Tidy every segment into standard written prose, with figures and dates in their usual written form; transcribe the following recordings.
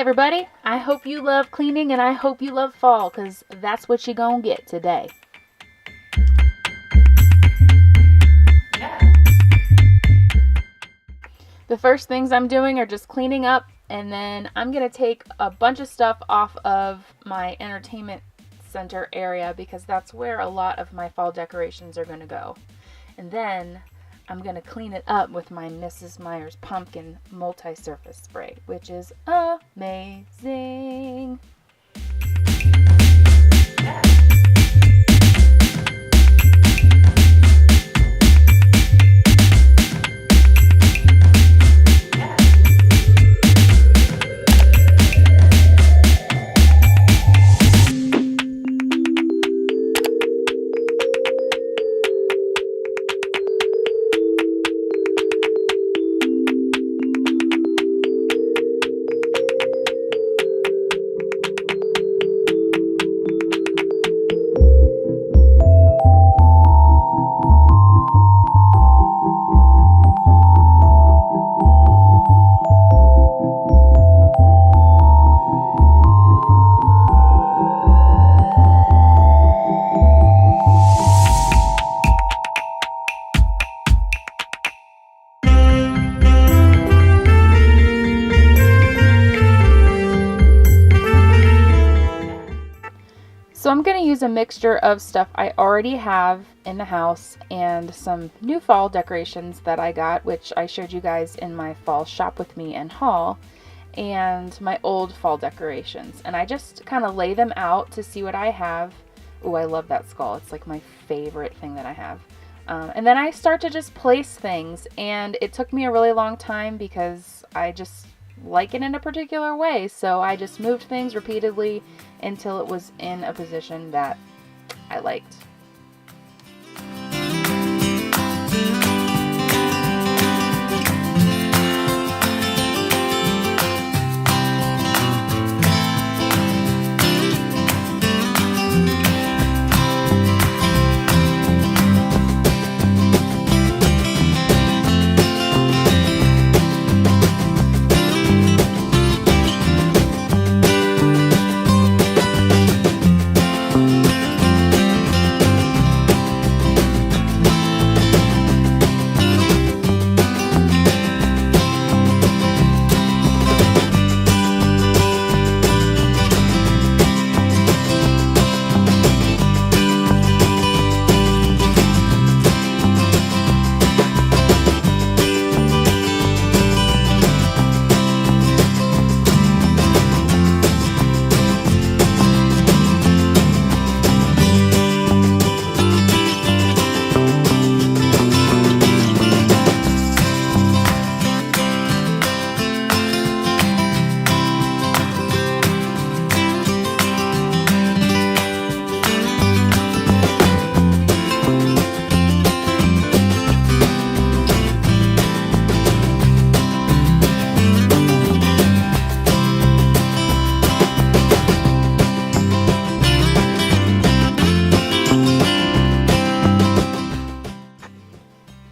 everybody, I hope you love cleaning and I hope you love fall, because that's what you're gonna get today. The first things I'm doing are just cleaning up, and then I'm gonna take a bunch of stuff off of my entertainment center area because that's where a lot of my fall decorations are gonna go. And then I'm going to clean it up with my Mrs. Meyer's Pumpkin Multi-Surface Spray, which is amazing. So I'm going to use a mixture of stuff I already have in the house and some new fall decorations that I got, which I showed you guys in my fall shop with me and haul, and my old fall decorations. And I just kind of lay them out to see what I have. Oh, I love that skull. It's like my favorite thing that I have. And then I start to just place things, and it took me a really long time because I just like it in a particular way, so I just moved things repeatedly until it was in a position that I liked.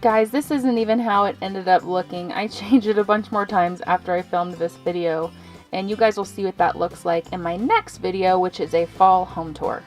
Guys, this isn't even how it ended up looking. I changed it a bunch more times after I filmed this video, and you guys will see what that looks like in my next video, which is a fall home tour.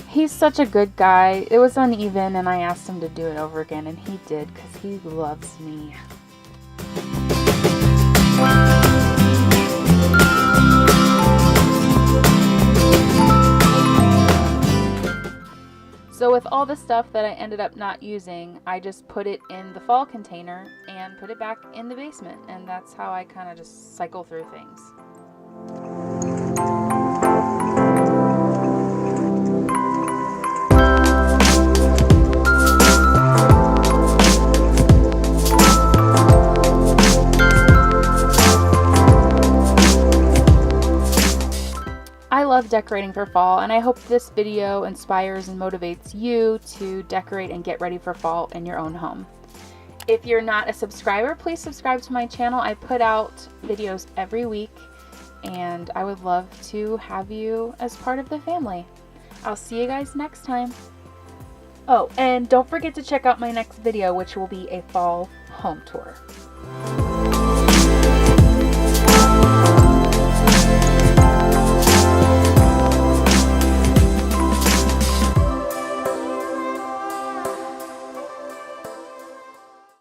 He's such a good guy. It was uneven and I asked him to do it over again, and he did because he loves me. So with all the stuff that I ended up not using, I just put it in the fall container and put it back in the basement, and that's how I kind of just cycle through things. I love decorating for fall, and I hope this video inspires and motivates you to decorate and get ready for fall in your own home. If you're not a subscriber, please subscribe to my channel. I put out videos every week, and I would love to have you as part of the family. I'll see you guys next time. Oh, and don't forget to check out my next video, which will be a fall home tour.